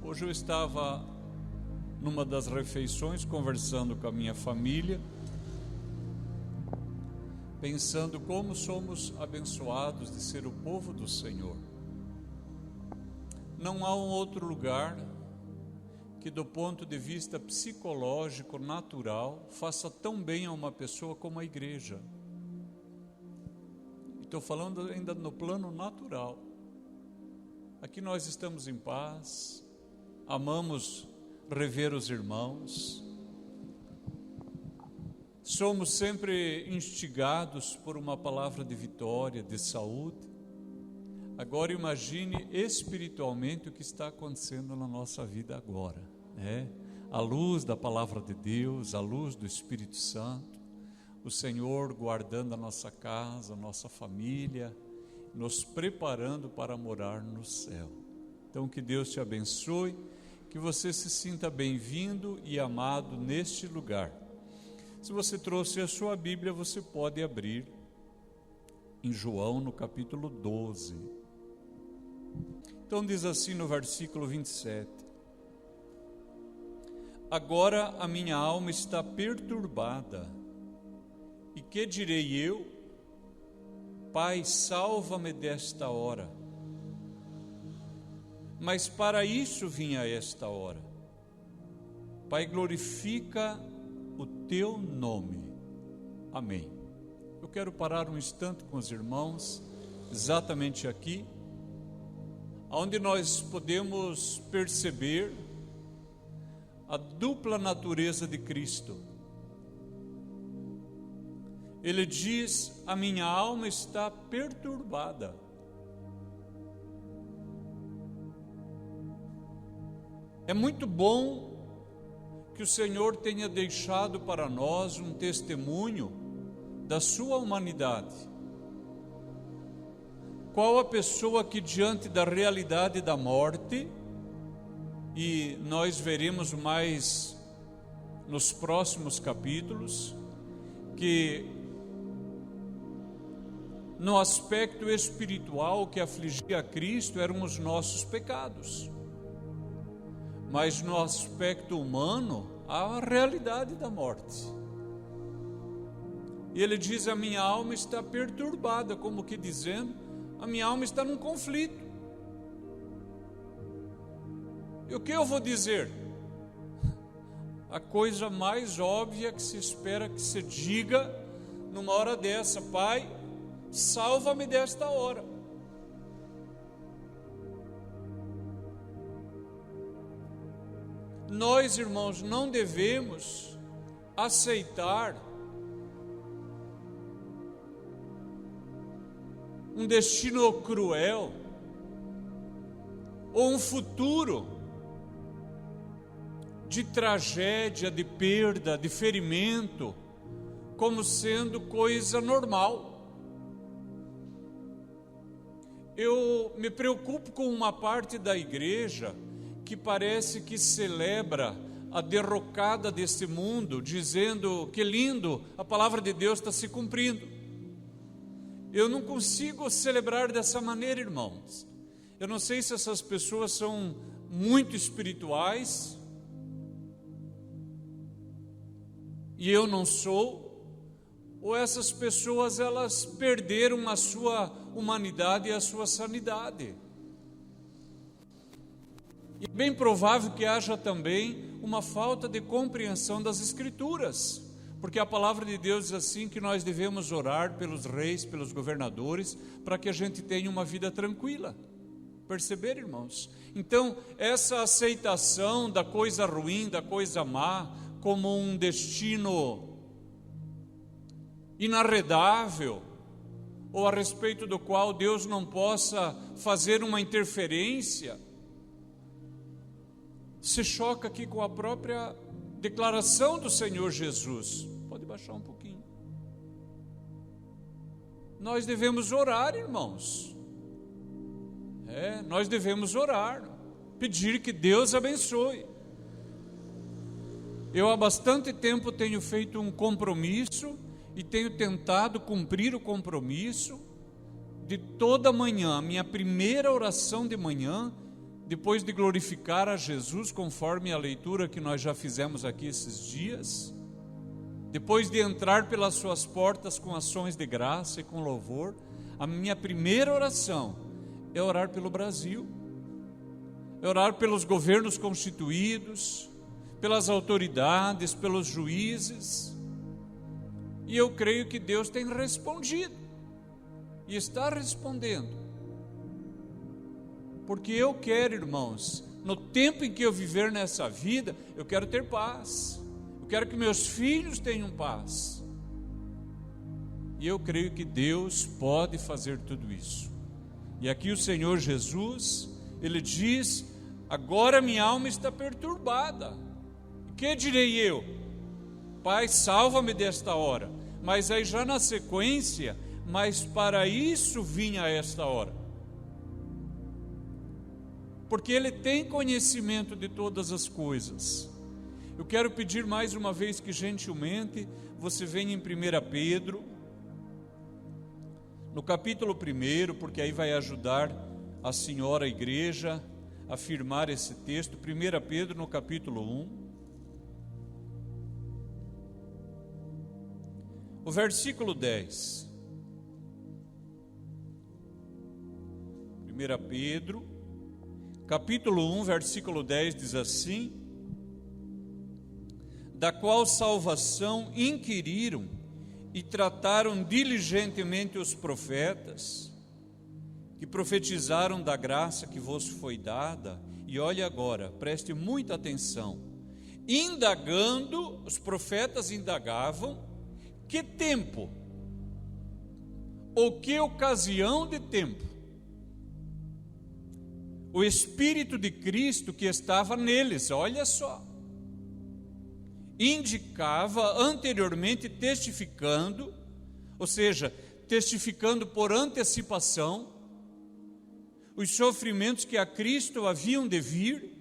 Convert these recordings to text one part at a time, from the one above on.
Hoje eu estava numa das refeições conversando com a minha família, pensando como somos abençoados de ser o povo do Senhor. Não há um outro lugar que, do ponto de vista psicológico, natural, faça tão bem a uma pessoa como a igreja. Estou falando ainda no plano natural. Aqui nós estamos em paz, amamos rever os irmãos, somos sempre instigados por uma palavra de vitória, de saúde. Agora imagine espiritualmente o que está acontecendo na nossa vida agora, né? À luz da palavra de Deus, à luz do Espírito Santo, o Senhor guardando a nossa casa, a nossa família, nos preparando para morar no céu. Então que Deus te abençoe, que você se sinta bem-vindo e amado neste lugar. Se você trouxe a sua Bíblia, você pode abrir em João, no capítulo 12. Então diz assim no versículo 27: Agora a minha alma está perturbada, e que direi eu? Pai, salva-me desta hora. Mas para isso vim a esta hora. Pai, glorifica o teu nome. Amém. Eu quero parar um instante com os irmãos, exatamente aqui, onde nós podemos perceber a dupla natureza de Cristo. Ele diz: a minha alma está perturbada. É muito bom que o Senhor tenha deixado para nós um testemunho da sua humanidade. Qual a pessoa que, diante da realidade da morte, e nós veremos mais nos próximos capítulos, que no aspecto espiritual o que afligia a Cristo eram os nossos pecados, mas no aspecto humano a realidade da morte. E ele diz: a minha alma está perturbada, como que dizendo, a minha alma está num conflito. E o que eu vou dizer? A coisa mais óbvia que se espera que se diga numa hora dessa: Pai, salva-me desta hora. Nós, irmãos, não devemos aceitar um destino cruel ou um futuro de tragédia, de perda, de ferimento, como sendo coisa normal. Eu me preocupo com uma parte da igreja que parece que celebra a derrocada deste mundo, dizendo que lindo, a palavra de Deus está se cumprindo. Eu não consigo celebrar dessa maneira, irmãos. Eu não sei se essas pessoas são muito espirituais, e eu não sou, ou essas pessoas elas perderam a sua humanidade e a sua sanidade. E é bem provável que haja também uma falta de compreensão das Escrituras, porque a palavra de Deus diz assim que nós devemos orar pelos reis, pelos governadores, para que a gente tenha uma vida tranquila. Perceber, irmãos? Então, essa aceitação da coisa ruim, da coisa má, como um destino inarredável, ou a respeito do qual Deus não possa fazer uma interferência, se choca aqui com a própria declaração do Senhor Jesus. Pode baixar um pouquinho. Nós devemos orar, irmãos. Nós devemos orar, pedir que Deus abençoe. Eu há bastante tempo tenho feito um compromisso e tenho tentado cumprir o compromisso de toda manhã, a minha primeira oração de manhã, depois de glorificar a Jesus, conforme a leitura que nós já fizemos aqui esses dias, depois de entrar pelas suas portas com ações de graça e com louvor, a minha primeira oração é orar pelo Brasil, é orar pelos governos constituídos, pelas autoridades, pelos juízes. E eu creio que Deus tem respondido e está respondendo, porque eu quero, irmãos, no tempo em que eu viver nessa vida, eu quero ter paz, eu quero que meus filhos tenham paz, e eu creio que Deus pode fazer tudo isso. E aqui o Senhor Jesus, Ele diz: agora minha alma está perturbada, que direi eu? Pai, salva-me desta hora. Mas aí já na sequência, mas para isso vinha esta hora, porque Ele tem conhecimento de todas as coisas. Eu quero pedir mais uma vez que gentilmente você venha em 1 Pedro, no capítulo 1, porque aí vai ajudar a senhora, a igreja, a firmar esse texto. 1 Pedro no capítulo 1, o versículo 10. 1 Pedro, capítulo 1, versículo 10 diz assim: da qual salvação inquiriram e trataram diligentemente os profetas, que profetizaram da graça que vos foi dada. E olhe agora, preste muita atenção, indagando, os profetas indagavam, que tempo, ou que ocasião de tempo, o Espírito de Cristo que estava neles, olha só, indicava anteriormente, testificando, ou seja, testificando por antecipação, os sofrimentos que a Cristo haviam de vir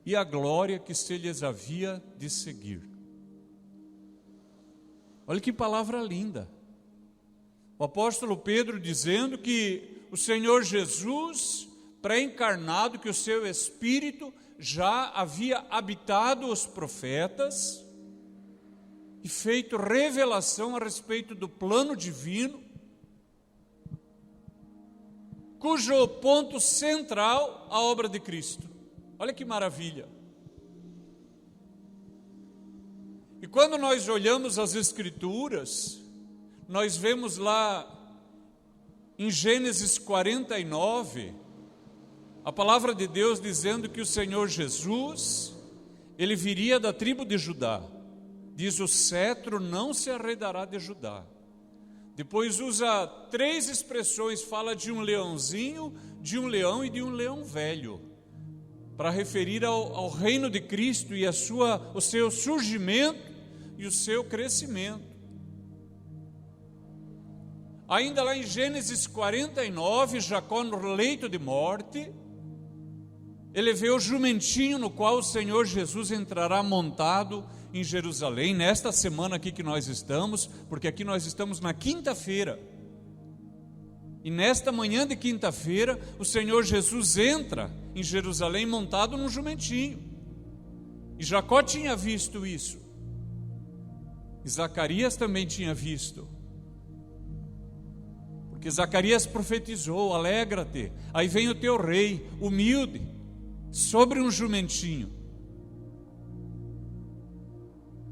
e a glória que se lhes havia de seguir. Olha que palavra linda. O apóstolo Pedro dizendo que o Senhor Jesus, pré-encarnado, que o seu Espírito já havia habitado os profetas e feito revelação a respeito do plano divino, cujo ponto central a obra de Cristo. Olha que maravilha. E quando nós olhamos as Escrituras, nós vemos lá em Gênesis 49, a palavra de Deus dizendo que o Senhor Jesus, Ele viria da tribo de Judá. Diz: o cetro não se arredará de Judá. Depois usa 3 expressões, fala de um leãozinho, de um leão e de um leão velho, para referir ao reino de Cristo e o seu surgimento e o seu crescimento. Ainda lá em Gênesis 49, Jacó no leito de morte, ele vê o jumentinho no qual o Senhor Jesus entrará montado em Jerusalém, nesta semana aqui que nós estamos, porque aqui nós estamos na quinta-feira, e nesta manhã de quinta-feira, o Senhor Jesus entra em Jerusalém montado num jumentinho, e Jacó tinha visto isso, e Zacarias também tinha visto, porque Zacarias profetizou: alegra-te, aí vem o teu rei, humilde, sobre um jumentinho.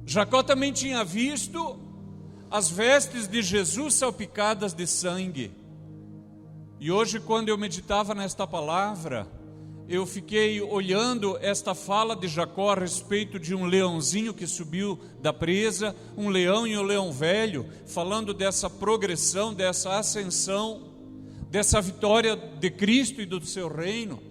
Jacó também tinha visto as vestes de Jesus salpicadas de sangue. E hoje, quando eu meditava nesta palavra, eu fiquei olhando esta fala de Jacó a respeito de um leãozinho que subiu da presa, um leão e um leão velho, falando dessa progressão, dessa ascensão, dessa vitória de Cristo e do seu reino.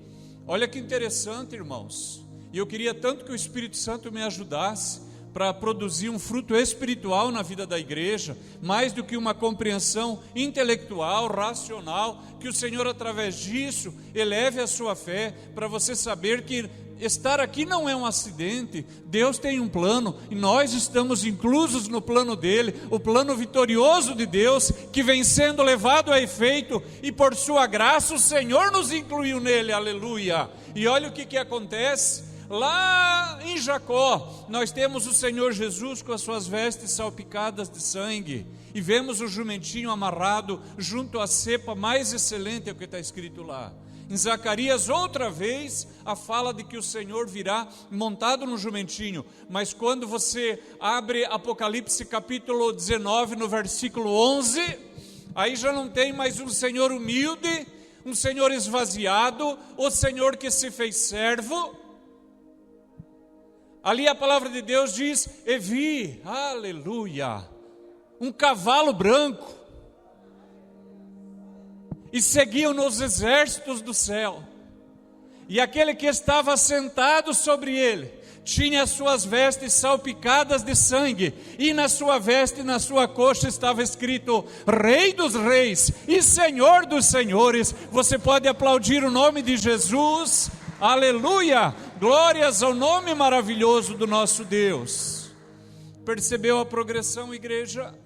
Olha que interessante, irmãos. E eu queria tanto que o Espírito Santo me ajudasse, para produzir um fruto espiritual na vida da igreja, mais do que uma compreensão intelectual, racional, que o Senhor, através disso, eleve a sua fé, para você saber que estar aqui não é um acidente. Deus tem um plano, e nós estamos inclusos no plano dele, o plano vitorioso de Deus, que vem sendo levado a efeito, e por sua graça o Senhor nos incluiu nele, aleluia. E olha o que acontece. Lá em Jacó, nós temos o Senhor Jesus com as suas vestes salpicadas de sangue, e vemos o jumentinho amarrado junto à cepa mais excelente, é o que está escrito lá. Em Zacarias, outra vez, a fala de que o Senhor virá montado no jumentinho. Mas quando você abre Apocalipse capítulo 19, no versículo 11, aí já não tem mais um Senhor humilde, um Senhor esvaziado, o Senhor que se fez servo. Ali a palavra de Deus diz: e vi, aleluia, um cavalo branco, e seguiam nos exércitos do céu, e aquele que estava sentado sobre ele tinha as suas vestes salpicadas de sangue, e na sua veste e na sua coxa estava escrito: Rei dos Reis e Senhor dos Senhores. Você pode aplaudir o nome de Jesus, aleluia, glórias ao nome maravilhoso do nosso Deus. Percebeu a progressão, igreja?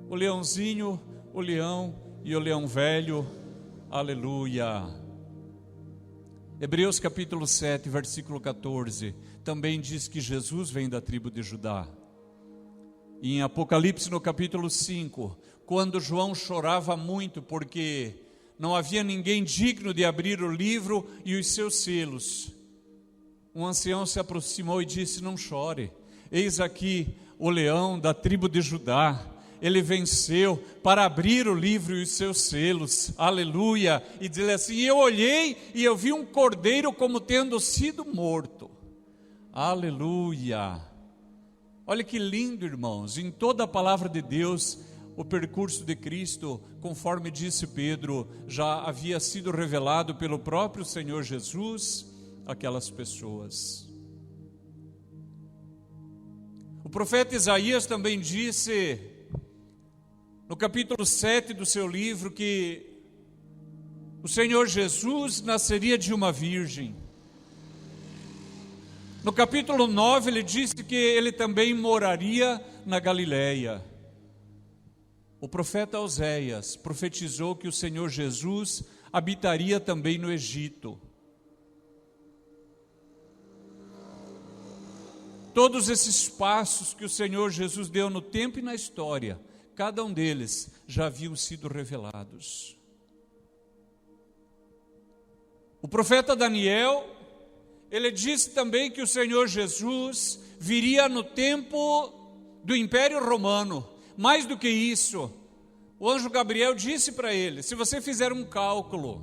O leãozinho, o leão e o leão velho, aleluia. Hebreus capítulo 7, versículo 14, também diz que Jesus vem da tribo de Judá. E em Apocalipse no capítulo 5, quando João chorava muito porque não havia ninguém digno de abrir o livro e os seus selos, um ancião se aproximou e disse: não chore, eis aqui o leão da tribo de Judá, ele venceu para abrir o livro e os seus selos, aleluia. E diz assim: eu olhei e eu vi um cordeiro como tendo sido morto, aleluia. Olha que lindo, irmãos, em toda a palavra de Deus, o percurso de Cristo, conforme disse Pedro, já havia sido revelado pelo próprio Senhor Jesus àquelas pessoas. O profeta Isaías também disse, no capítulo 7 do seu livro, que o Senhor Jesus nasceria de uma virgem. No capítulo 9 ele disse que ele também moraria na Galileia. O profeta Oséias profetizou que o Senhor Jesus habitaria também no Egito. Todos esses passos que o Senhor Jesus deu no tempo e na história, cada um deles já haviam sido revelados. O profeta Daniel, ele disse também que o Senhor Jesus viria no tempo do Império Romano. Mais do que isso, o anjo Gabriel disse para ele: se você fizer um cálculo,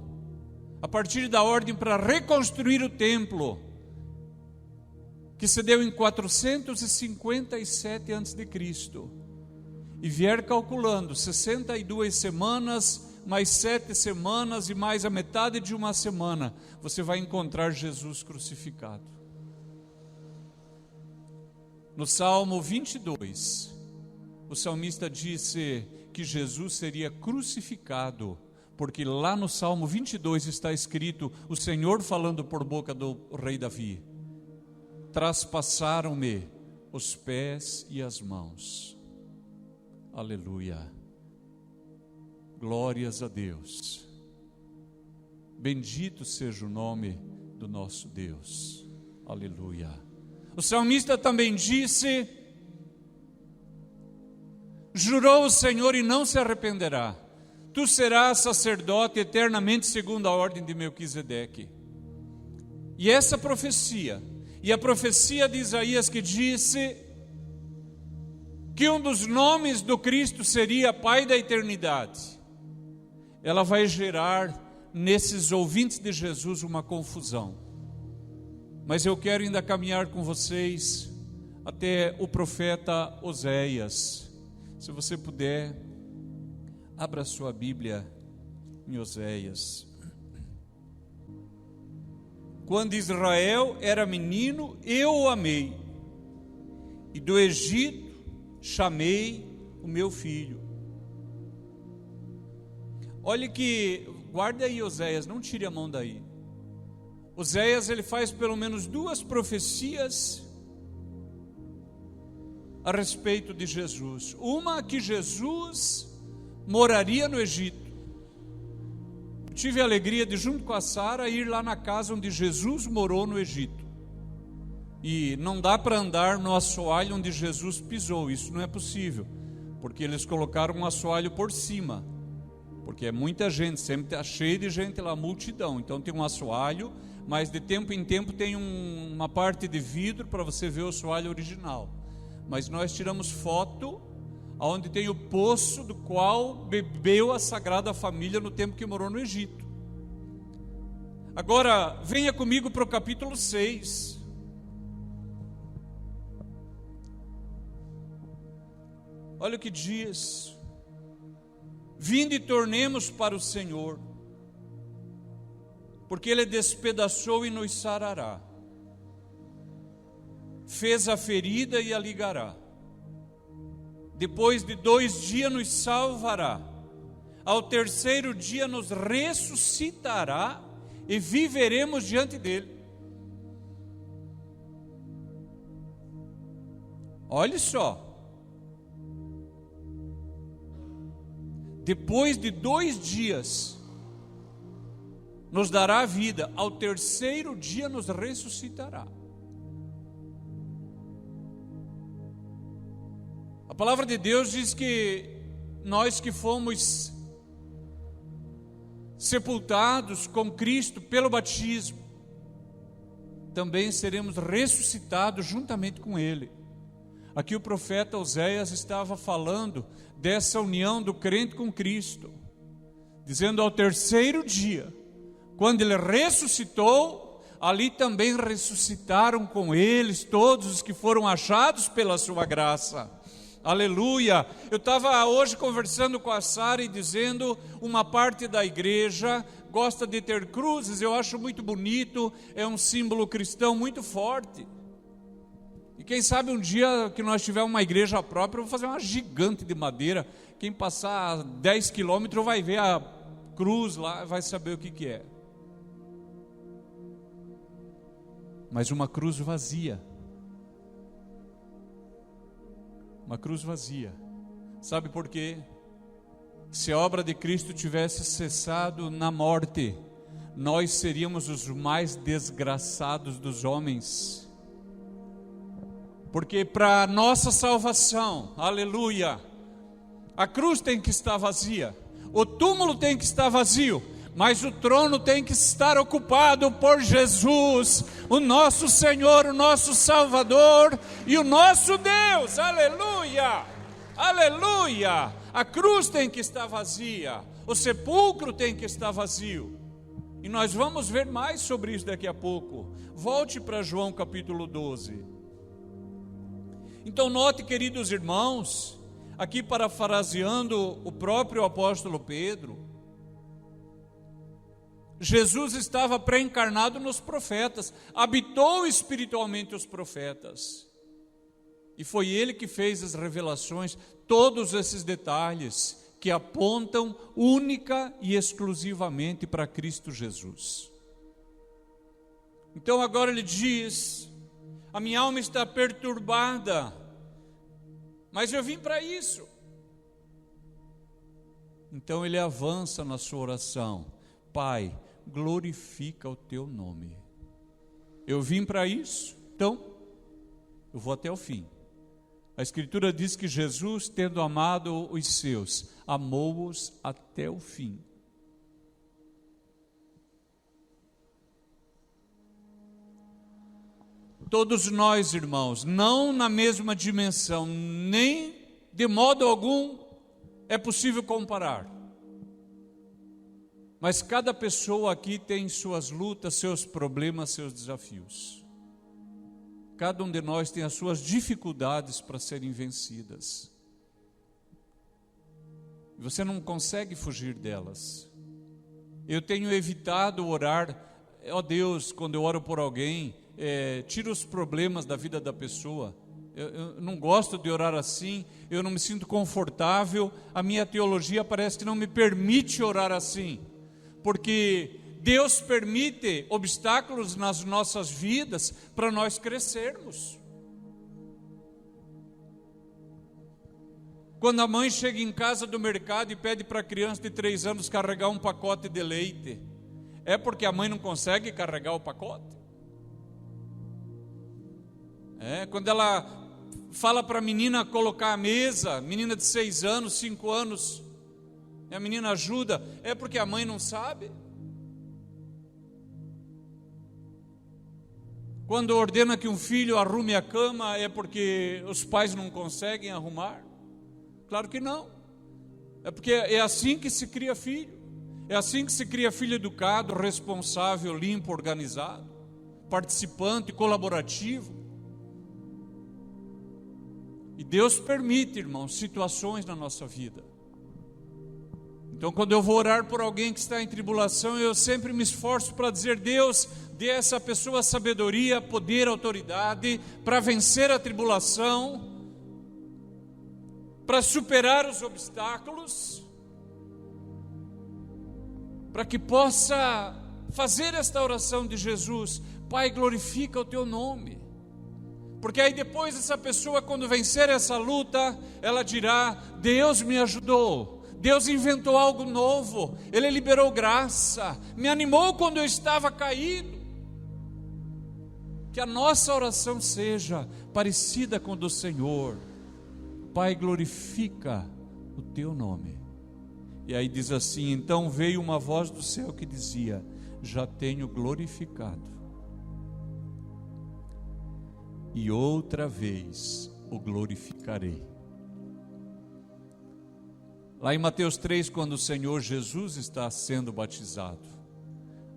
a partir da ordem para reconstruir o templo, que se deu em 457 a.C., e vier calculando 62 semanas, mais 7 semanas e mais a metade de uma semana, você vai encontrar Jesus crucificado. No Salmo 22, o salmista disse que Jesus seria crucificado, porque lá no Salmo 22 está escrito, o Senhor falando por boca do rei Davi: traspassaram-me os pés e as mãos. Aleluia, glórias a Deus, bendito seja o nome do nosso Deus, aleluia. O salmista também disse, jurou o Senhor e não se arrependerá: tu serás sacerdote eternamente segundo a ordem de Melquisedeque. E essa profecia, e a profecia de Isaías que disse que um dos nomes do Cristo seria Pai da eternidade, ela vai gerar nesses ouvintes de Jesus uma confusão. Mas eu quero ainda caminhar com vocês até o profeta Oséias. Se você puder, abra sua Bíblia em Oséias. Quando Israel era menino, eu o amei, e do Egito chamei o meu filho. Olhe que, guarda aí Oséias, não tire a mão daí. Oséias, ele faz pelo menos 2 profecias a respeito de Jesus. Uma, que Jesus moraria no Egito. Eu tive a alegria de, junto com a Sara, ir lá na casa onde Jesus morou no Egito. E não dá para andar no assoalho onde Jesus pisou, isso não é possível, porque eles colocaram um assoalho por cima, porque é muita gente, sempre está cheio de gente lá, multidão, então tem um assoalho, mas de tempo em tempo tem uma parte de vidro para você ver o assoalho original. Mas nós tiramos foto onde tem o poço do qual bebeu a Sagrada Família no tempo que morou no Egito. Agora, venha comigo para o capítulo 6. Olha o que diz: vinde e tornemos para o Senhor, porque Ele despedaçou e nos sarará, fez a ferida e a ligará, depois de 2 dias nos salvará, ao 3º dia nos ressuscitará e viveremos diante dEle. Olha só, depois de 2 dias nos dará vida, ao 3º dia nos ressuscitará. A palavra de Deus diz que nós que fomos sepultados com Cristo pelo batismo, também seremos ressuscitados juntamente com Ele. Aqui o profeta Oséias estava falando dessa união do crente com Cristo, dizendo ao 3º dia, quando Ele ressuscitou, ali também ressuscitaram com eles todos os que foram achados pela sua graça. Aleluia! Eu estava hoje conversando com a Sara e dizendo, uma parte da igreja gosta de ter cruzes, eu acho muito bonito, é um símbolo cristão muito forte. E quem sabe um dia que nós tivermos uma igreja própria, eu vou fazer uma gigante de madeira. Quem passar 10 quilômetros vai ver a cruz lá, vai saber o que é. Mas uma cruz vazia. Uma cruz vazia. Sabe por quê? Se a obra de Cristo tivesse cessado na morte, nós seríamos os mais desgraçados dos homens. Porque para nossa salvação, aleluia, a cruz tem que estar vazia, o túmulo tem que estar vazio, mas o trono tem que estar ocupado por Jesus, o nosso Senhor, o nosso Salvador e o nosso Deus, aleluia, aleluia. A cruz tem que estar vazia, o sepulcro tem que estar vazio, e nós vamos ver mais sobre isso daqui a pouco. Volte para João capítulo 12. Então note, queridos irmãos, aqui parafraseando o próprio apóstolo Pedro, Jesus estava pré-encarnado nos profetas, habitou espiritualmente os profetas, e foi Ele que fez as revelações, todos esses detalhes que apontam única e exclusivamente para Cristo Jesus. Então agora ele diz: a minha alma está perturbada, mas eu vim para isso. Então ele avança na sua oração: Pai, glorifica o teu nome. Eu vim para isso, então eu vou até o fim. A Escritura diz que Jesus, tendo amado os seus, amou-os até o fim. Todos nós, irmãos, não na mesma dimensão, nem de modo algum é possível comparar. Mas cada pessoa aqui tem suas lutas, seus problemas, seus desafios. Cada um de nós tem as suas dificuldades para serem vencidas. E você não consegue fugir delas. Eu tenho evitado orar, ó Deus, quando eu oro por alguém, tira os problemas da vida da pessoa. Eu não gosto de orar assim, eu não me sinto confortável, a minha teologia parece que não me permite orar assim, porque Deus permite obstáculos nas nossas vidas para nós crescermos. Quando a mãe chega em casa do mercado e pede para a criança de 3 anos carregar um pacote de leite, é porque a mãe não consegue carregar o pacote? Quando ela fala para a menina colocar a mesa, menina de 6 anos, 5 anos, e a menina ajuda, é porque a mãe não sabe? Quando ordena que um filho arrume a cama, é porque os pais não conseguem arrumar? Claro que não. É porque é assim que se cria filho. É assim que se cria filho educado, responsável, limpo, organizado, participante, colaborativo. E Deus permite, irmãos, situações na nossa vida. Então, quando eu vou orar por alguém que está em tribulação, eu sempre me esforço para dizer: Deus, dê a essa pessoa sabedoria, poder, autoridade para vencer a tribulação, para superar os obstáculos, para que possa fazer esta oração de Jesus: Pai, glorifica o teu nome. Porque aí depois essa pessoa, quando vencer essa luta, ela dirá: Deus me ajudou, Deus inventou algo novo, Ele liberou graça, me animou quando eu estava caído. Que a nossa oração seja parecida com a do Senhor: Pai, glorifica o teu nome. E aí diz assim: então veio uma voz do céu que dizia: já tenho glorificado, e outra vez o glorificarei. Lá em Mateus 3, quando o Senhor Jesus está sendo batizado,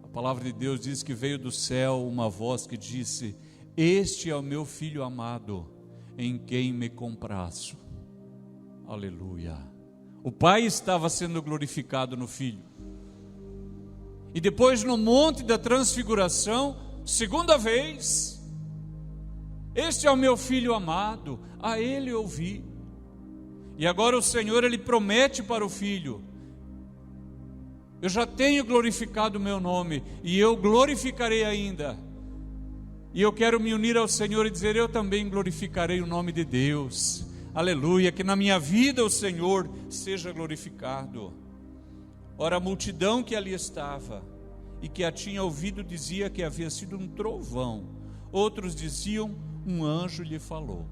a palavra de Deus diz que veio do céu uma voz que disse: este é o meu Filho amado, em quem me comprazo. Aleluia. O Pai estava sendo glorificado no Filho. E depois, no monte da transfiguração, segunda vez: este é o meu Filho amado, a Ele ouvi. E agora o Senhor, Ele promete para o Filho: eu já tenho glorificado o meu nome, e eu glorificarei ainda. E eu quero me unir ao Senhor e dizer: eu também glorificarei o nome de Deus. Aleluia, que na minha vida o Senhor seja glorificado. Ora, a multidão que ali estava e que a tinha ouvido dizia que havia sido um trovão. Outros diziam: um anjo lhe falou.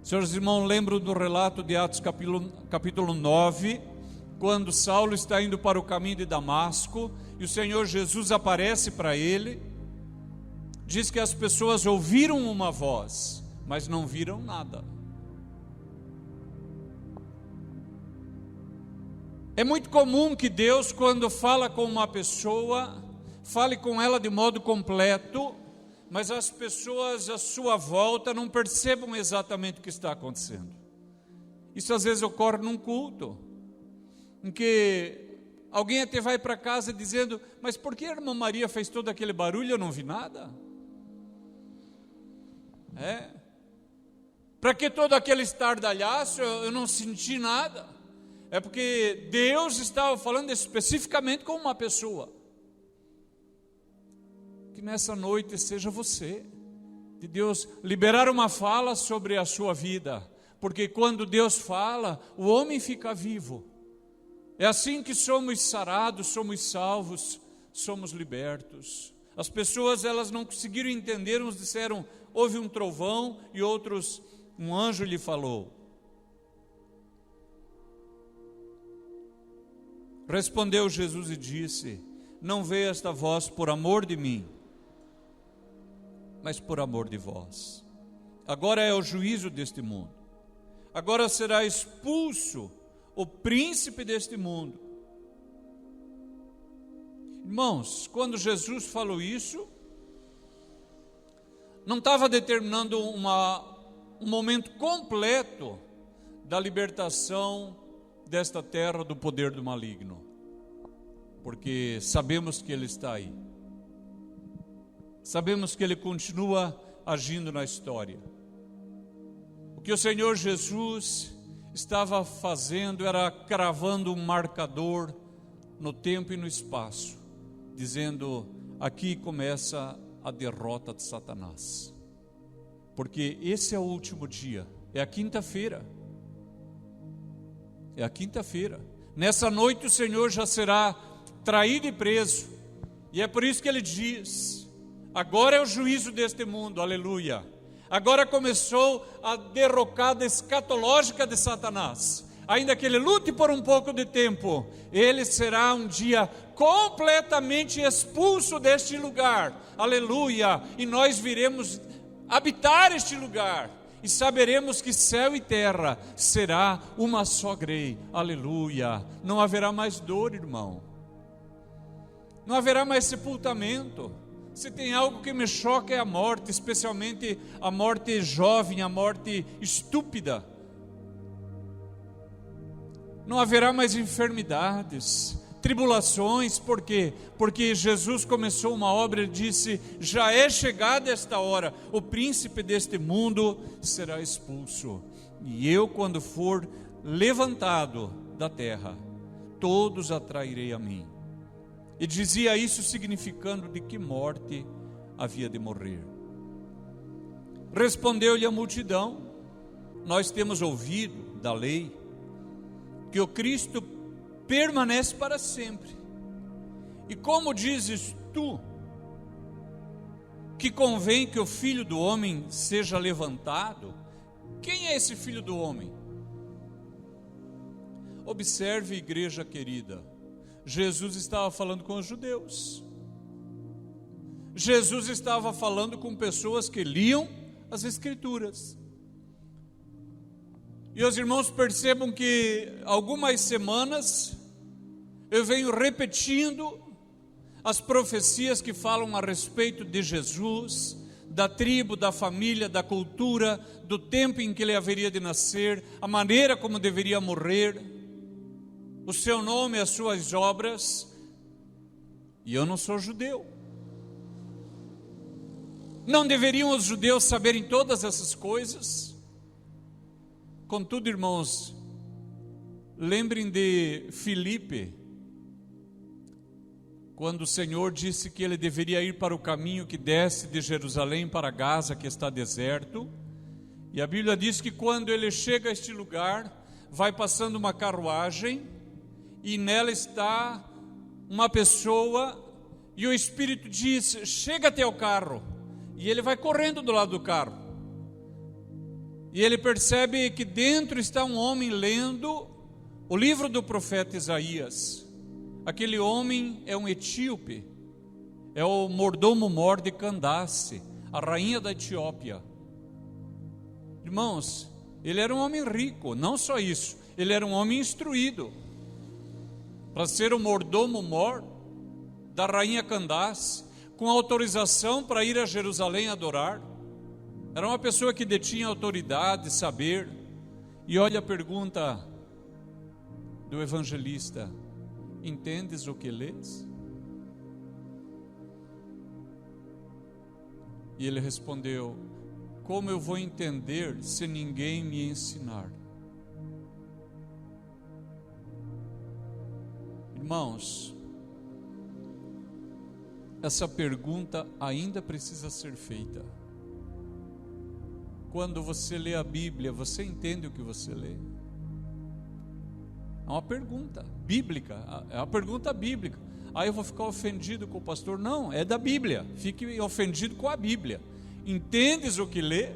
Senhores irmãos, lembram do relato de Atos capítulo 9, quando Saulo está indo para o caminho de Damasco, e o Senhor Jesus aparece para ele. Diz que as pessoas ouviram uma voz, mas não viram nada. É muito comum que Deus, quando fala com uma pessoa, fale com ela de modo completo, mas as pessoas à sua volta não percebam exatamente o que está acontecendo. Isso às vezes ocorre num culto, em que alguém até vai para casa dizendo: mas por que a irmã Maria fez todo aquele barulho e eu não vi nada? Para que todo aquele estardalhaço, eu não senti nada? É porque Deus estava falando especificamente com uma pessoa. Que nessa noite seja você, de Deus liberar uma fala sobre a sua vida, porque quando Deus fala, o homem fica vivo. É assim que somos sarados, somos salvos, somos libertos. As pessoas, elas não conseguiram entender, uns disseram: houve um trovão, e outros: um anjo lhe falou. Respondeu Jesus e disse: não veio esta voz por amor de mim, mas por amor de vós. Agora é o juízo deste mundo. Agora será expulso o príncipe deste mundo. Irmãos, quando Jesus falou isso, não estava determinando um momento completo da libertação desta terra do poder do maligno, porque sabemos que ele está aí. Sabemos que ele continua agindo na história. O que o Senhor Jesus estava fazendo era cravando um marcador no tempo e no espaço, dizendo: aqui começa a derrota de Satanás, porque esse é o último dia, é a quinta-feira. É a quinta-feira. Nessa noite o Senhor já será traído e preso, e é por isso que ele diz: agora é o juízo deste mundo, aleluia. Agora começou a derrocada escatológica de Satanás. Ainda que ele lute por um pouco de tempo, ele será um dia completamente expulso deste lugar, aleluia. E nós viremos habitar este lugar, e saberemos que céu e terra será uma só grei, aleluia. Não haverá mais dor, irmão, não haverá mais sepultamento. Se tem algo que me choca é a morte, especialmente a morte jovem, a morte estúpida. Não haverá mais enfermidades, tribulações. Por quê? Porque Jesus começou uma obra e disse: já é chegada esta hora, o príncipe deste mundo será expulso, e eu, quando for levantado da terra, todos atrairei a mim. E dizia isso significando de que morte havia de morrer. Respondeu-lhe a multidão: nós temos ouvido da lei que o Cristo permanece para sempre. E como dizes tu que convém que o Filho do Homem seja levantado? Quem é esse Filho do Homem? Observe, igreja querida, Jesus estava falando com os judeus. Jesus estava falando com pessoas que liam as Escrituras. E os irmãos percebam que algumas semanas eu venho repetindo as profecias que falam a respeito de Jesus, da tribo, da família, da cultura, do tempo em que ele haveria de nascer, a maneira como deveria morrer, o seu nome, as suas obras. E eu não sou judeu. Não deveriam os judeus saberem todas essas coisas? Contudo, irmãos, lembrem de Filipe, quando o Senhor disse que ele deveria ir para o caminho que desce de Jerusalém para Gaza, que está deserto. E a Bíblia diz que quando ele chega a este lugar, vai passando uma carruagem, e nela está uma pessoa, e o Espírito diz: chega até o carro. E ele vai correndo do lado do carro, e ele percebe que dentro está um homem lendo o livro do profeta Isaías. Aquele homem é um etíope, é o mordomo-mor de Candace, a rainha da Etiópia. Irmãos, ele era um homem rico. Não só isso, ele era um homem instruído para ser o mordomo-mor da rainha Candace, com autorização para ir a Jerusalém adorar. Era uma pessoa que detinha autoridade, saber. E olha a pergunta do evangelista: entendes o que lês? E ele respondeu: como eu vou entender se ninguém me ensinar? Irmãos, essa pergunta ainda precisa ser feita. Quando você lê a Bíblia, você entende o que você lê? É uma pergunta bíblica, é uma pergunta bíblica. Aí eu vou ficar ofendido com o pastor? Não, é da Bíblia. Fique ofendido com a Bíblia. Entendes o que lê?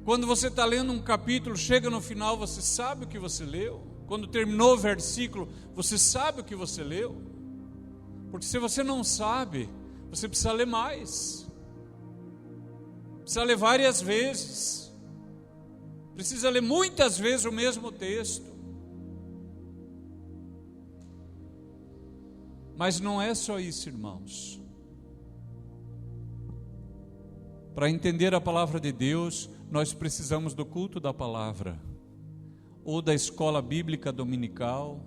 Quando você está lendo um capítulo, chega no final, você sabe o que você leu? Quando terminou o versículo, você sabe o que você leu? Porque se você não sabe, você precisa ler mais. Precisa ler várias vezes. Precisa ler muitas vezes o mesmo texto. Mas não é só isso, irmãos. Para entender a palavra de Deus, nós precisamos do culto da palavra, ou da escola bíblica dominical,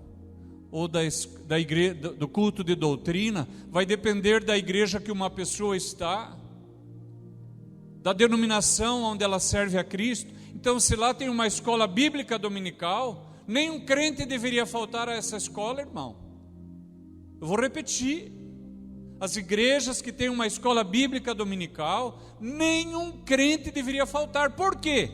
ou do culto de doutrina, vai depender da igreja que uma pessoa está, da denominação onde ela serve a Cristo. Então, se lá tem uma escola bíblica dominical, nenhum crente deveria faltar a essa escola, irmão. Eu vou repetir: as igrejas que têm uma escola bíblica dominical, nenhum crente deveria faltar. Por quê?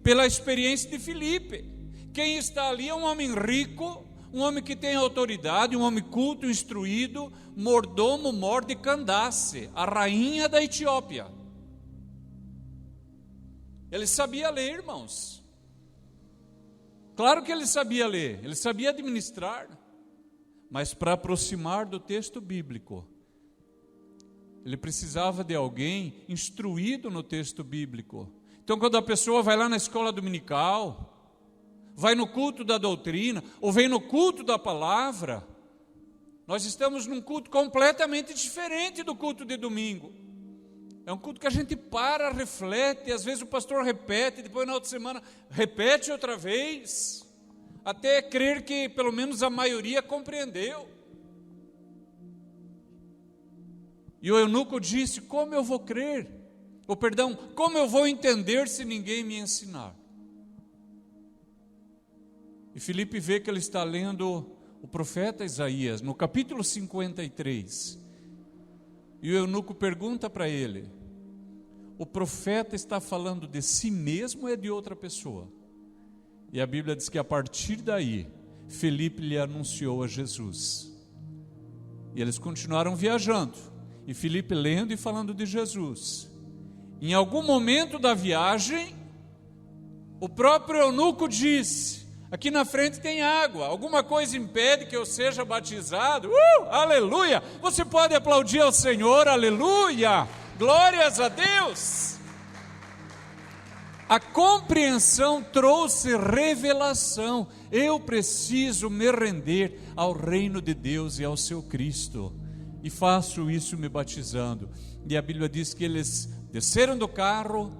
Pela experiência de Filipe. Quem está ali é um homem rico, um homem que tem autoridade, um homem culto, instruído, mordomo mor de Candace, a rainha da Etiópia. Ele sabia ler, irmãos. Claro que ele sabia ler, ele sabia administrar, mas para aproximar do texto bíblico, ele precisava de alguém instruído no texto bíblico. Então, quando a pessoa vai lá na escola dominical, vai no culto da doutrina, ou vem no culto da palavra, nós estamos num culto completamente diferente do culto de domingo. É um culto que a gente para, reflete, às vezes o pastor repete, depois na outra semana repete outra vez, até crer que pelo menos a maioria compreendeu. E o eunuco disse: como eu vou crer? Como eu vou entender se ninguém me ensinar? E Filipe vê que ele está lendo o profeta Isaías, no capítulo 53. E o eunuco pergunta para ele: o profeta está falando de si mesmo ou é de outra pessoa? E a Bíblia diz que a partir daí, Filipe lhe anunciou a Jesus. E eles continuaram viajando, e Filipe lendo e falando de Jesus. Em algum momento da viagem, o próprio eunuco disse: aqui na frente tem água, alguma coisa impede que eu seja batizado? Aleluia! Você pode aplaudir ao Senhor, aleluia! Glórias a Deus! A compreensão trouxe revelação. Eu preciso me render ao reino de Deus e ao seu Cristo, e faço isso me batizando. E a Bíblia diz que eles desceram do carro,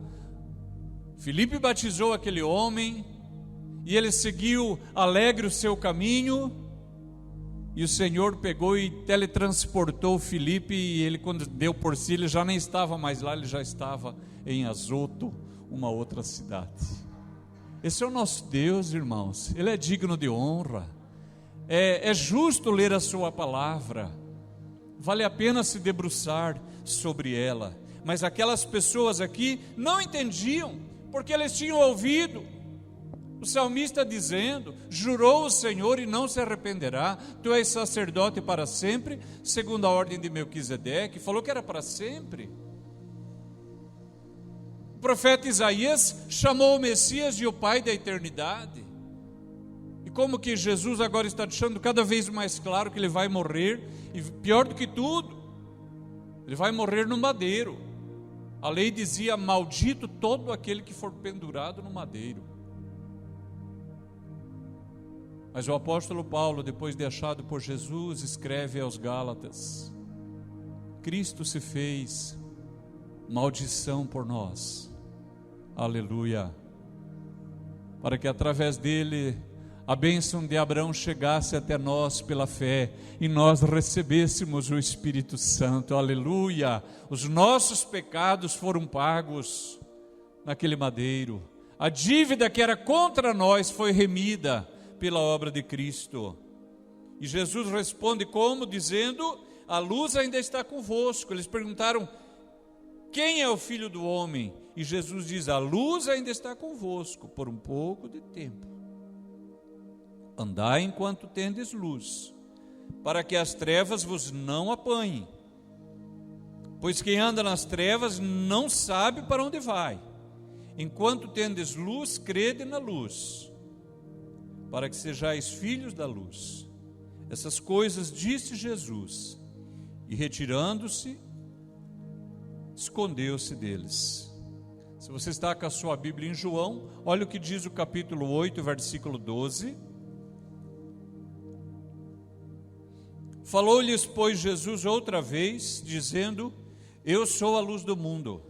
Filipe batizou aquele homem, e ele seguiu alegre o seu caminho, e o Senhor pegou e teletransportou Filipe, e ele, quando deu por si, ele já nem estava mais lá, ele já estava em Azoto, uma outra cidade. Esse é o nosso Deus, irmãos. Ele é digno de honra, é justo ler a sua palavra, vale a pena se debruçar sobre ela. Mas aquelas pessoas aqui não entendiam, porque eles tinham ouvido o salmista dizendo: jurou o Senhor e não se arrependerá, tu és sacerdote para sempre, segundo a ordem de Melquisedeque. Falou que era para sempre. O profeta Isaías chamou o Messias de o Pai da eternidade. E como que Jesus agora está deixando cada vez mais claro que ele vai morrer, e pior do que tudo, ele vai morrer no madeiro. A lei dizia: maldito todo aquele que for pendurado no madeiro. Mas o apóstolo Paulo, depois de achado por Jesus, escreve aos Gálatas: Cristo se fez maldição por nós, aleluia, para que através dele a bênção de Abraão chegasse até nós pela fé, e nós recebêssemos o Espírito Santo, aleluia. Os nossos pecados foram pagos naquele madeiro, a dívida que era contra nós foi remida pela obra de Cristo. E Jesus responde como? Dizendo: a luz ainda está convosco. Eles perguntaram: quem é o Filho do Homem? E Jesus diz: a luz ainda está convosco por um pouco de tempo. Andai enquanto tendes luz, para que as trevas vos não apanhem. Pois quem anda nas trevas não sabe para onde vai. Enquanto tendes luz, crede na luz, para que sejais filhos da luz. Essas coisas disse Jesus, e retirando-se, escondeu-se deles. Se você está com a sua Bíblia em João, olha o que diz o capítulo 8, versículo 12. Falou-lhes, pois, Jesus outra vez, dizendo: eu sou a luz do mundo.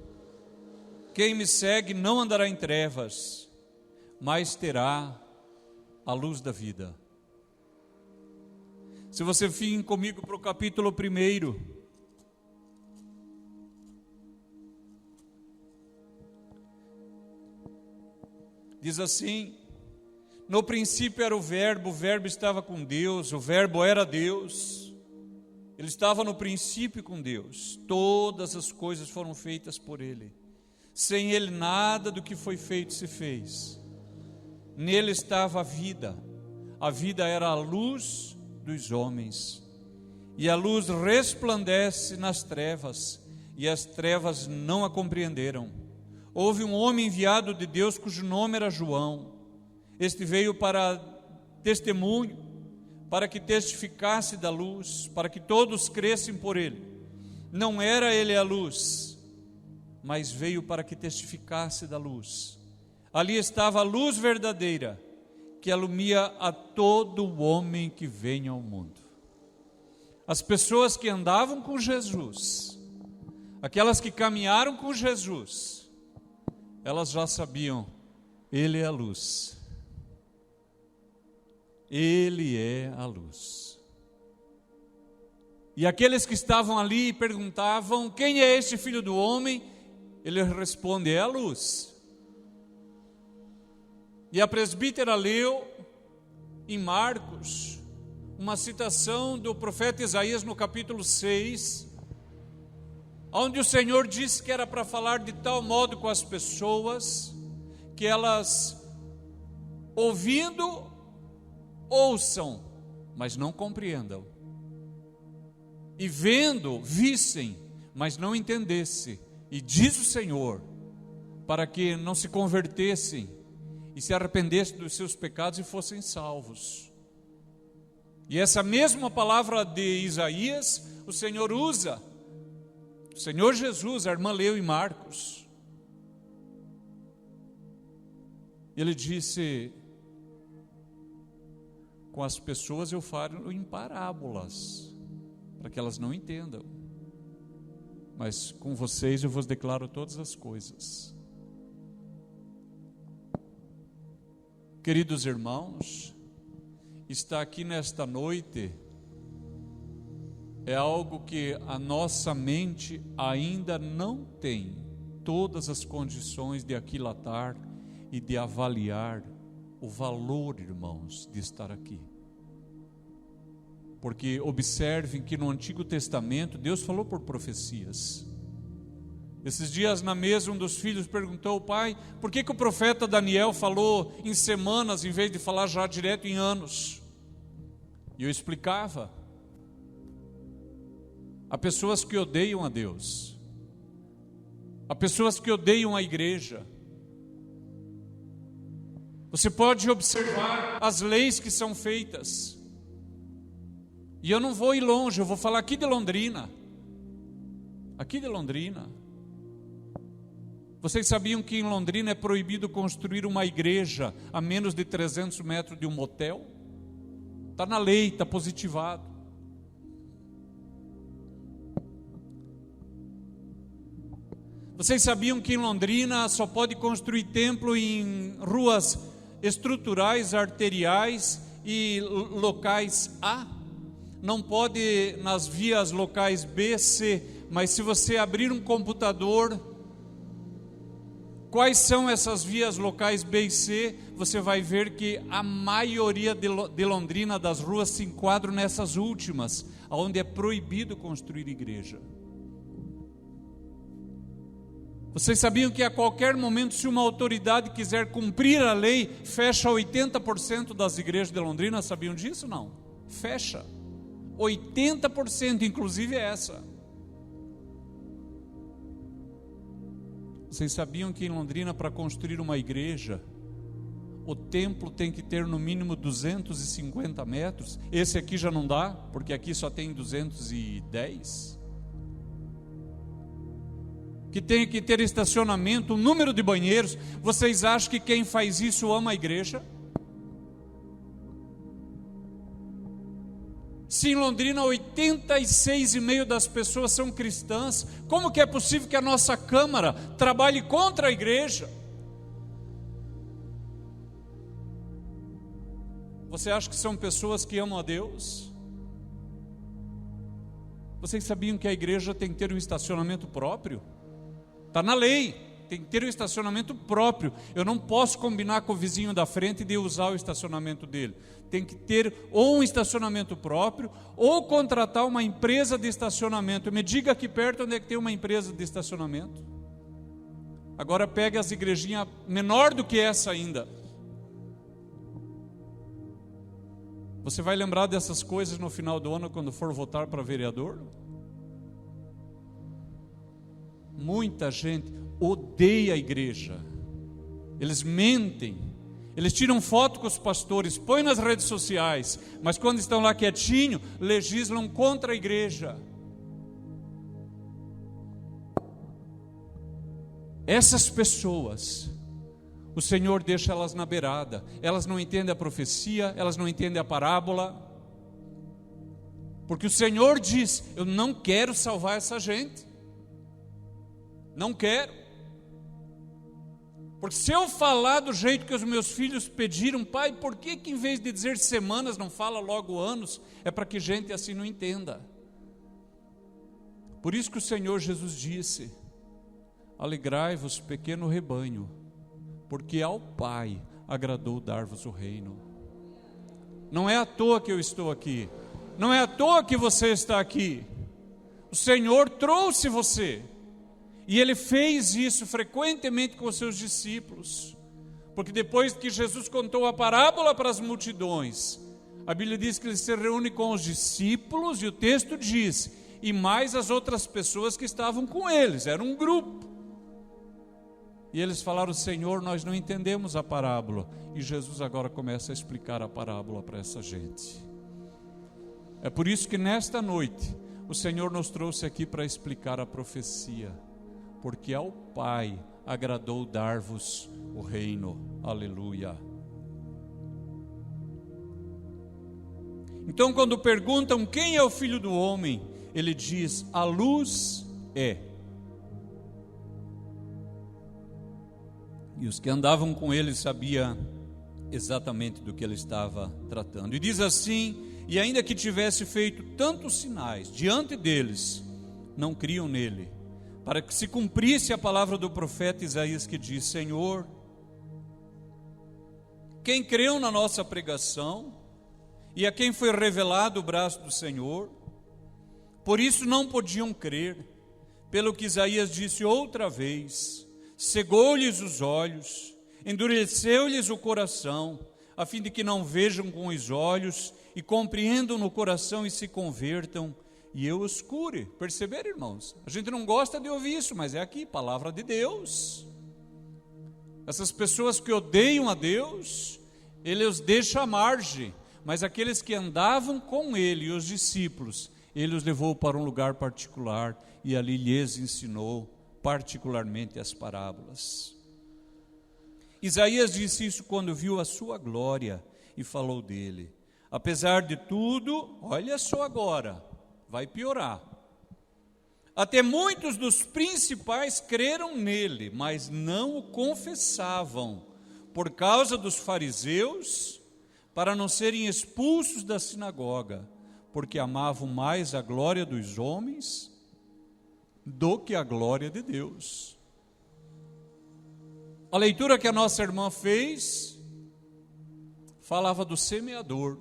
Quem me segue não andará em trevas, mas terá a luz da vida. Se você vir comigo para o capítulo 1. Diz assim: no princípio era o Verbo estava com Deus, o Verbo era Deus, ele estava no princípio com Deus, todas as coisas foram feitas por ele, sem ele nada do que foi feito se fez. Nele estava a vida era a luz dos homens, e a luz resplandece nas trevas, e as trevas não a compreenderam. Houve um homem enviado de Deus, cujo nome era João. Este veio para testemunho, para que testificasse da luz, para que todos crescem por ele. Não era ele a luz, mas veio para que testificasse da luz. Ali estava a luz verdadeira, que alumia a todo homem que vem ao mundo. As pessoas que andavam com Jesus, aquelas que caminharam com Jesus, elas já sabiam, ele é a luz. Ele é a luz. E aqueles que estavam ali perguntavam: quem é este filho do homem? Ele responde: é a luz. E a presbítera leu em Marcos uma citação do profeta Isaías no capítulo 6, onde o Senhor disse que era para falar de tal modo com as pessoas, que elas, ouvindo, ouçam, mas não compreendam, e vendo, vissem, mas não entendessem. E diz o Senhor, para que não se convertessem e se arrependessem dos seus pecados e fossem salvos. E essa mesma palavra de Isaías, o Senhor usa, o Senhor Jesus, a irmã leu em Marcos. Ele disse: com as pessoas eu falo em parábolas, para que elas não entendam, mas com vocês eu vos declaro todas as coisas. Queridos irmãos, estar aqui nesta noite é algo que a nossa mente ainda não tem todas as condições de aquilatar e de avaliar o valor, irmãos, de estar aqui. Porque observem que no Antigo Testamento Deus falou por profecias. Esses dias na mesa um dos filhos perguntou: pai, por que o profeta Daniel falou em semanas em vez de falar já direto em anos? E eu explicava: há pessoas que odeiam a Deus, há pessoas que odeiam a igreja. Você pode observar as leis que são feitas, e eu não vou ir longe, eu vou falar aqui de Londrina. Aqui de Londrina. Vocês sabiam que em Londrina é proibido construir uma igreja a menos de 300 metros de um motel? Está na lei, está positivado. Vocês sabiam que em Londrina só pode construir templo em ruas estruturais, arteriais e locais A? Não pode nas vias locais B, C, mas se você abrir um computador, quais são essas vias locais B e C, você vai ver que a maioria de Londrina, das ruas, se enquadram nessas últimas, onde é proibido construir igreja. Vocês sabiam que a qualquer momento, se uma autoridade quiser cumprir a lei, fecha 80% das igrejas de Londrina? Sabiam disso? Não. Fecha. 80%, inclusive essa. Vocês sabiam que em Londrina, para construir uma igreja, o templo tem que ter no mínimo 250 metros? Esse aqui já não dá, porque aqui só tem 210. Que tem que ter estacionamento, um número de banheiros. Vocês acham que quem faz isso ama a igreja? Se em Londrina 86,5% das pessoas são cristãs, como que é possível que a nossa Câmara trabalhe contra a igreja? Você acha que são pessoas que amam a Deus? Vocês sabiam que a igreja tem que ter um estacionamento próprio? Está na lei, tem que ter um estacionamento próprio. Eu não posso combinar com o vizinho da frente de usar o estacionamento dele. Tem que ter ou um estacionamento próprio, ou contratar uma empresa de estacionamento. Me diga aqui perto onde é que tem uma empresa de estacionamento. Agora pegue as igrejinhas menor do que essa ainda. Você vai lembrar dessas coisas no final do ano quando for votar para vereador? Muita gente odeia a igreja. Eles mentem. Eles tiram foto com os pastores, põem nas redes sociais, mas quando estão lá quietinho, legislam contra a igreja. Essas pessoas, o Senhor deixa elas na beirada. Elas não entendem a profecia, elas não entendem a parábola. Porque o Senhor diz: eu não quero salvar essa gente. Não quero. Porque se eu falar do jeito que os meus filhos pediram, pai, por que em vez de dizer semanas não fala logo anos? É para que gente assim não entenda. Por isso que o Senhor Jesus disse: alegrai-vos, pequeno rebanho, porque ao Pai agradou dar-vos o reino. Não é à toa que eu estou aqui. Não é à toa que você está aqui. O Senhor trouxe você. E Ele fez isso frequentemente com os seus discípulos. Porque depois que Jesus contou a parábola para as multidões, a Bíblia diz que Ele se reúne com os discípulos, e o texto diz, e mais as outras pessoas que estavam com eles, era um grupo. E eles falaram: Senhor, nós não entendemos a parábola. E Jesus agora começa a explicar a parábola para essa gente. É por isso que nesta noite o Senhor nos trouxe aqui para explicar a profecia. Porque ao Pai agradou dar-vos o reino. Aleluia. Então, quando perguntam quem é o Filho do Homem, Ele diz: a luz é. E os que andavam com ele sabiam exatamente do que ele estava tratando. E diz assim: e ainda que tivesse feito tantos sinais diante deles, não criam nele, para que se cumprisse a palavra do profeta Isaías, que diz: Senhor, quem creu na nossa pregação, e a quem foi revelado o braço do Senhor? Por isso não podiam crer, pelo que Isaías disse outra vez: cegou-lhes os olhos, endureceu-lhes o coração, a fim de que não vejam com os olhos e compreendam no coração e se convertam, e eu os cure. Perceberam, irmãos? A gente não gosta de ouvir isso, mas é aqui, palavra de Deus. Essas pessoas que odeiam a Deus, Ele os deixa à margem, mas aqueles que andavam com Ele e os discípulos, Ele os levou para um lugar particular e ali lhes ensinou particularmente as parábolas. Isaías disse isso quando viu a sua glória e falou dele. Apesar de tudo, olha só agora, vai piorar. Até muitos dos principais creram nele, mas não o confessavam, por causa dos fariseus, para não serem expulsos da sinagoga, porque amavam mais a glória dos homens do que a glória de Deus. A leitura que a nossa irmã fez falava do semeador.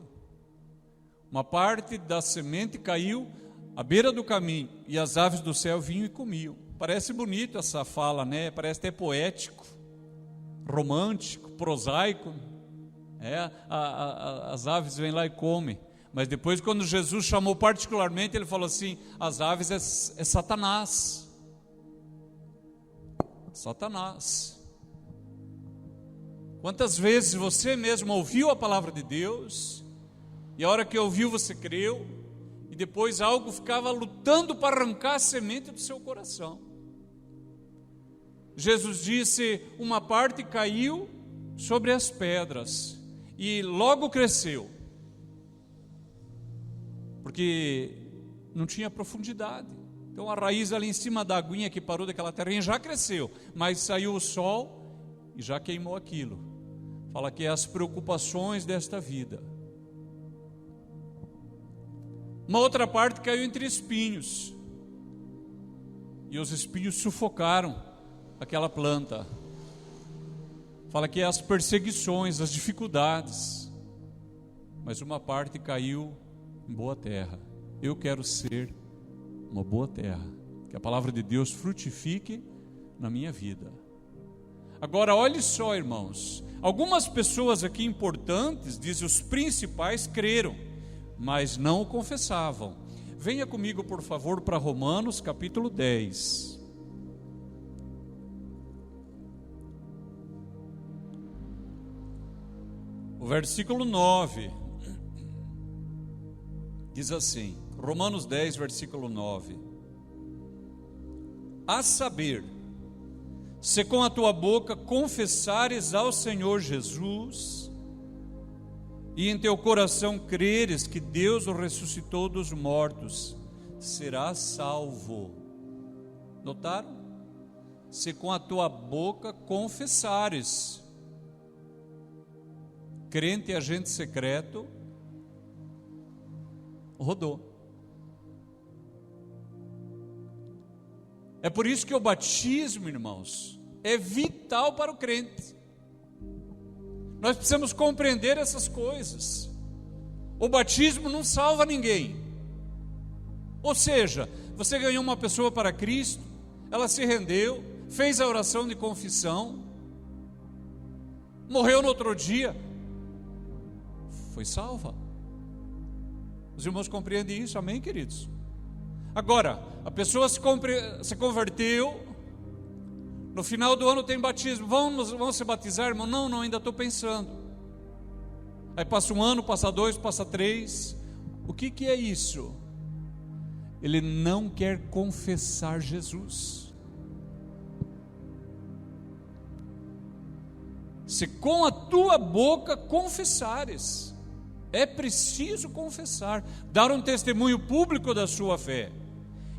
Uma parte da semente caiu à beira do caminho, e as aves do céu vinham e comiam. Parece bonito essa fala, né? Parece até poético, romântico, prosaico. As aves vêm lá e comem. Mas depois, quando Jesus chamou particularmente, Ele falou assim: as aves é Satanás. Satanás. Quantas vezes você mesmo ouviu a palavra de Deus, e a hora que ouviu você creu, e depois algo ficava lutando para arrancar a semente do seu coração? Jesus disse: uma parte caiu sobre as pedras, e logo cresceu, porque não tinha profundidade. Então a raiz ali em cima da aguinha que parou daquela terrinha já cresceu, mas saiu o sol e já queimou aquilo. Fala que é as preocupações desta vida. Uma outra parte caiu entre espinhos, e os espinhos sufocaram aquela planta. Fala que é as perseguições, as dificuldades, mas uma parte caiu em boa terra. Eu quero ser uma boa terra, que a palavra de Deus frutifique na minha vida. Agora olhe só, irmãos, algumas pessoas aqui importantes, dizem os principais, creram, mas não o confessavam. Venha comigo, por favor, para Romanos capítulo 10. O versículo 9 diz assim, Romanos 10, versículo 9: a saber, se com a tua boca confessares ao Senhor Jesus, e em teu coração creres que Deus o ressuscitou dos mortos, serás salvo. Notaram? Se com a tua boca confessares. Crente e agente secreto rodou. É por isso que o batismo, irmãos, é vital para o crente. Nós precisamos compreender essas coisas. O batismo não salva ninguém. Ou seja, você ganhou uma pessoa para Cristo, ela se rendeu, fez a oração de confissão, morreu no outro dia, foi salva. Os irmãos compreendem isso, amém, queridos? Agora, a pessoa se converteu, no final do ano tem batismo, vamos se batizar, irmão? Não, ainda estou pensando. Aí passa um ano, passa 2, passa 3, o que é isso? Ele não quer confessar Jesus. Se com a tua boca confessares, é preciso confessar, dar um testemunho público da sua fé.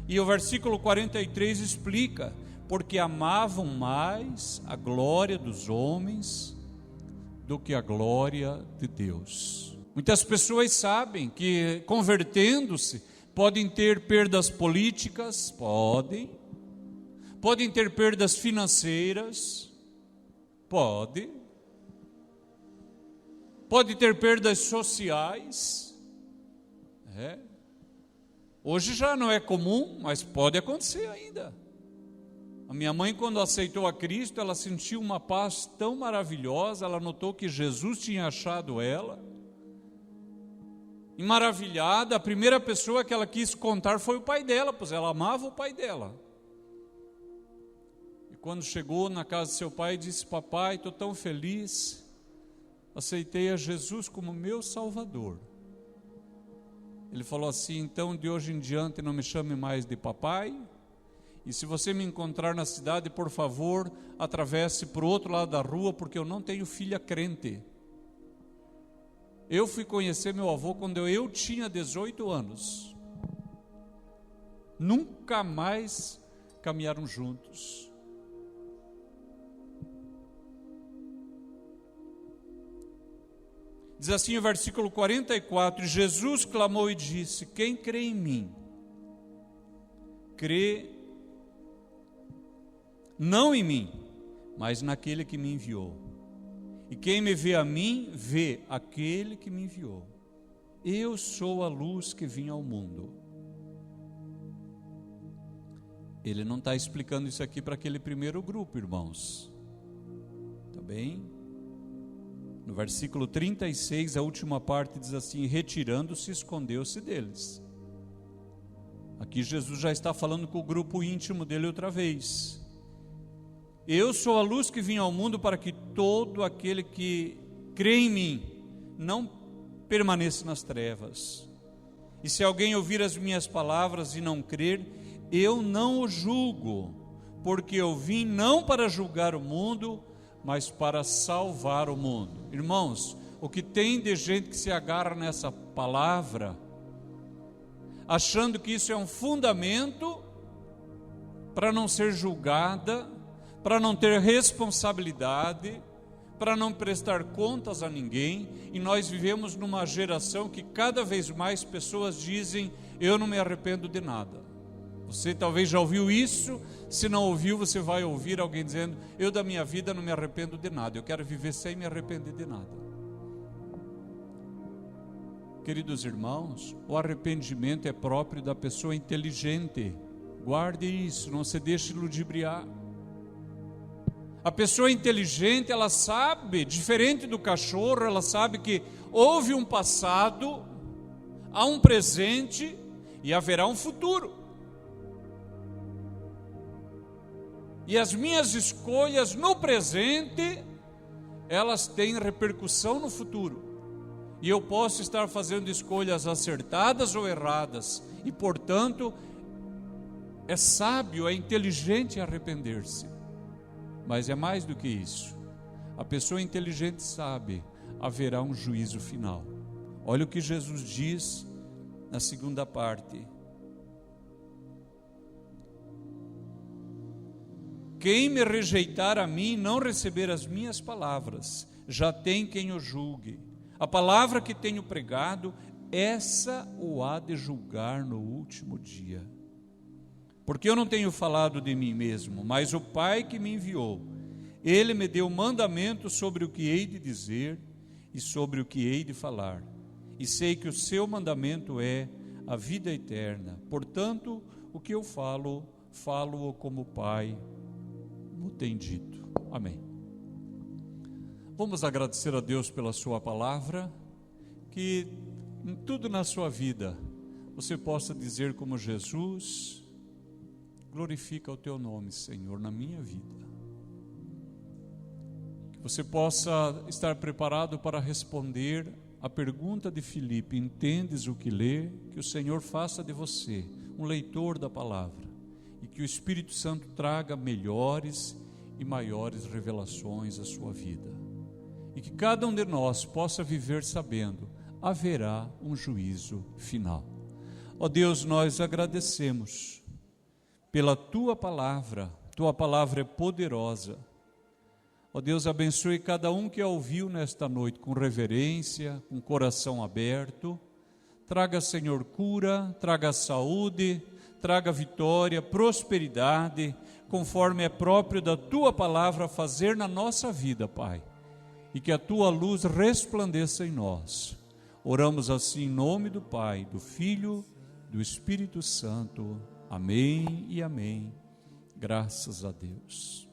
E o versículo 43 explica, porque amavam mais a glória dos homens do que a glória de Deus. Muitas pessoas sabem que convertendo-se podem ter perdas políticas, podem ter perdas financeiras, pode ter perdas sociais. Hoje já não é comum, mas pode acontecer ainda. A minha mãe, quando aceitou a Cristo, ela sentiu uma paz tão maravilhosa, ela notou que Jesus tinha achado ela. E maravilhada, a primeira pessoa que ela quis contar foi o pai dela, pois ela amava o pai dela. E quando chegou na casa de seu pai, disse: papai, estou tão feliz, aceitei a Jesus como meu Salvador. Ele falou assim: então de hoje em diante não me chame mais de papai, e se você me encontrar na cidade, por favor, atravesse para o outro lado da rua, porque eu não tenho filha crente. Eu fui conhecer meu avô quando eu tinha 18 anos. Nunca mais caminharam juntos. Diz assim o versículo 44, Jesus clamou e disse: quem crê em mim, crê não em mim, mas naquele que me enviou. E quem me vê a mim, vê aquele que me enviou. Eu sou a luz que vim ao mundo. Ele não está explicando isso aqui para aquele primeiro grupo, irmãos. Está bem? No versículo 36, a última parte diz assim: retirando-se, escondeu-se deles. Aqui Jesus já está falando com o grupo íntimo dele outra vez. Eu sou a luz que vim ao mundo para que todo aquele que crê em mim não permaneça nas trevas. E se alguém ouvir as minhas palavras e não crer, eu não o julgo, porque eu vim não para julgar o mundo, mas para salvar o mundo. Irmãos, o que tem de gente que se agarra nessa palavra, achando que isso é um fundamento para não ser julgada, para não ter responsabilidade, para não prestar contas a ninguém, e nós vivemos numa geração que cada vez mais pessoas dizem: eu não me arrependo de nada. Você talvez já ouviu isso, se não ouviu, você vai ouvir alguém dizendo: eu da minha vida não me arrependo de nada, eu quero viver sem me arrepender de nada. Queridos irmãos, o arrependimento é próprio da pessoa inteligente. Guarde isso, não se deixe ludibriar. A pessoa inteligente, ela sabe, diferente do cachorro, ela sabe que houve um passado, há um presente e haverá um futuro. E as minhas escolhas no presente, elas têm repercussão no futuro. E eu posso estar fazendo escolhas acertadas ou erradas. E, portanto, é sábio, é inteligente arrepender-se. Mas é mais do que isso. A pessoa inteligente sabe, haverá um juízo final. Olha o que Jesus diz na segunda parte. Quem me rejeitar a mim, não receber as minhas palavras, já tem quem o julgue. A palavra que tenho pregado, essa o há de julgar no último dia. Porque eu não tenho falado de mim mesmo, mas o Pai que me enviou, Ele me deu mandamento sobre o que hei de dizer e sobre o que hei de falar. E sei que o seu mandamento é a vida eterna. Portanto, o que eu falo, falo-o como o Pai o tem dito. Amém. Vamos agradecer a Deus pela sua palavra, que em tudo na sua vida você possa dizer como Jesus: glorifica o teu nome, Senhor, na minha vida. Que você possa estar preparado para responder a pergunta de Filipe: entendes o que lê? Que o Senhor faça de você um leitor da palavra e que o Espírito Santo traga melhores e maiores revelações à sua vida. E que cada um de nós possa viver sabendo: haverá um juízo final. Ó Deus, nós agradecemos pela Tua palavra é poderosa. Ó Deus, abençoe cada um que a ouviu nesta noite com reverência, com coração aberto. Traga, Senhor, cura, traga saúde, traga vitória, prosperidade, conforme é próprio da Tua palavra fazer na nossa vida, Pai. E que a Tua luz resplandeça em nós. Oramos assim em nome do Pai, do Filho, do Espírito Santo. Amém e amém. Graças a Deus.